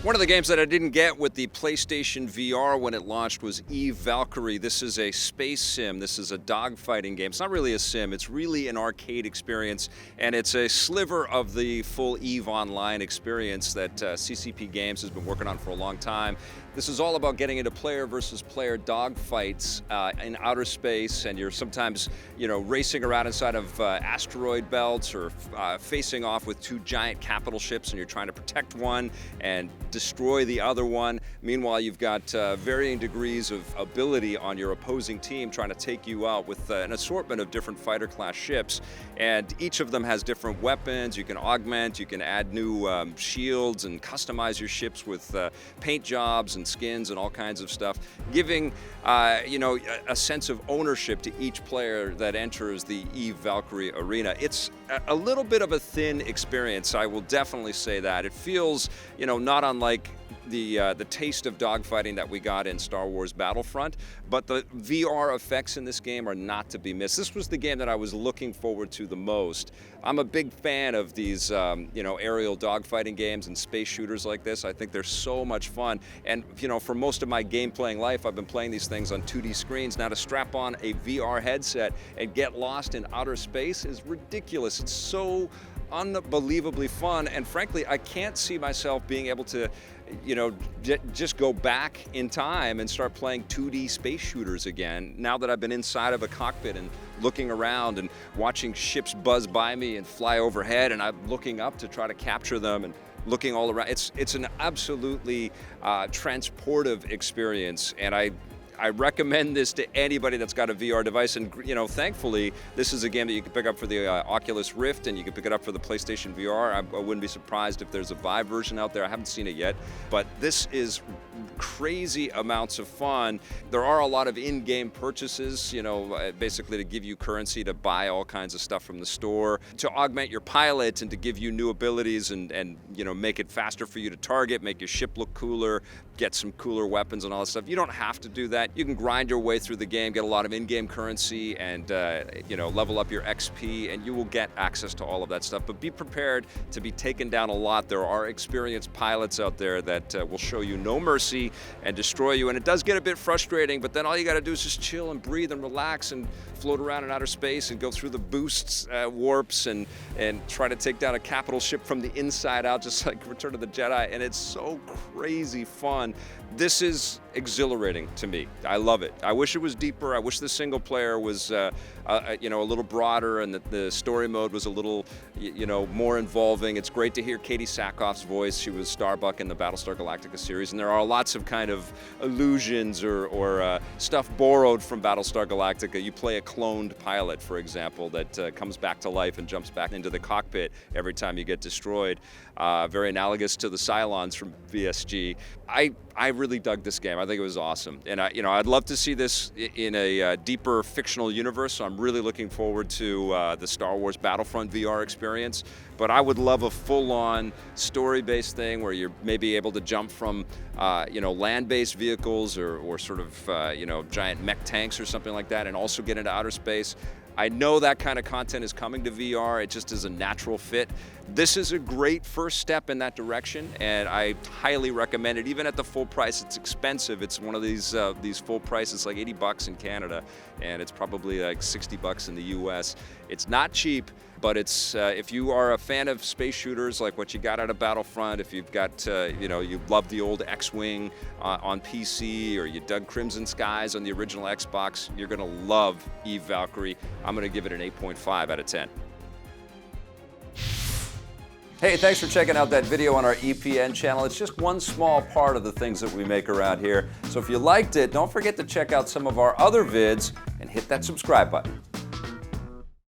One of the games that I didn't get with the PlayStation VR when it launched was Valkyrie. This is a space sim. This is a dogfighting game. It's not really a sim. It's really an arcade experience, and it's a sliver of the full EVE Online experience that CCP Games has been working on for a long time. This is all about getting into player versus player dogfights in outer space, and you're sometimes, racing around inside of asteroid belts or facing off with two giant capital ships, and you're trying to protect one and destroy the other one. Meanwhile, you've got varying degrees of ability on your opposing team trying to take you out with an assortment of different fighter class ships, and each of them has different weapons. You can augment, you can add new shields and customize your ships with paint jobs and skins and all kinds of stuff, giving a sense of ownership to each player that enters the EVE Valkyrie arena. It's a little bit of a thin experience, I will definitely say that. It feels, not unlike the taste of dogfighting that we got in Star Wars Battlefront, but the VR effects in this game are not to be missed. This was the game that I was looking forward to the most. I'm a big fan of these, aerial dogfighting games and space shooters like this. I think they're so much fun. And, for most of my game playing life, I've been playing these things on 2D screens. Now to strap on a VR headset and get lost in outer space is ridiculous. It's so unbelievably fun, and frankly, I can't see myself being able to just go back in time and start playing 2D space shooters again now that I've been inside of a cockpit and looking around and watching ships buzz by me and fly overhead, and I'm looking up to try to capture them and looking all around. It's an absolutely transportive experience, and I recommend this to anybody that's got a VR device, and thankfully this is a game that you can pick up for the Oculus Rift, and you can pick it up for the PlayStation VR. I wouldn't be surprised if there's a Vive version out there. I haven't seen it yet, but this is crazy amounts of fun. There are a lot of in-game purchases, basically to give you currency to buy all kinds of stuff from the store, to augment your pilot and to give you new abilities and make it faster for you to target, make your ship look cooler, get some cooler weapons and all that stuff. You don't have to do that. You can grind your way through the game, get a lot of in-game currency, and level up your XP, and you will get access to all of that stuff. But be prepared to be taken down a lot. There are experienced pilots out there that will show you no mercy and destroy you, and it does get a bit frustrating, but then all you got to do is just chill and breathe and relax and float around in outer space and go through the boosts, warps, and try to take down a capital ship from the inside out, just like Return of the Jedi, and it's so crazy fun. This is exhilarating to me. I love it. I wish it was deeper. I wish the single player was a little broader, and that the story mode was a little more involving. It's great to hear Katie Sackhoff's voice. She was Starbuck in the Battlestar Galactica series, and there are lots of kind of allusions or stuff borrowed from Battlestar Galactica. You play a cloned pilot, for example, that comes back to life and jumps back into the cockpit every time you get destroyed. Very analogous to the Cylons from VSG. I really dug this game. I think it was awesome, and I'd love to see this in a deeper fictional universe. So I'm really looking forward to the Star Wars Battlefront VR experience. But I would love a full-on story-based thing where you're maybe able to jump from land-based vehicles or sort of giant mech tanks or something like that, and also get into outer space. I know that kind of content is coming to VR. It just is a natural fit. This is a great first step in that direction, and I highly recommend it. Even at the full price, it's expensive. It's one of these full prices, like $80 in Canada, and it's probably like $60 in the US. It's not cheap, but it's if you are a fan of space shooters like what you got out of Battlefront, if you've got you love the old X-Wing on PC, or you dug Crimson Skies on the original Xbox, you're gonna love EVE Valkyrie. I'm gonna give it an 8.5 out of 10. Hey, thanks for checking out that video on our EPN channel. It's just one small part of the things that we make around here. So if you liked it, don't forget to check out some of our other vids and hit that subscribe button.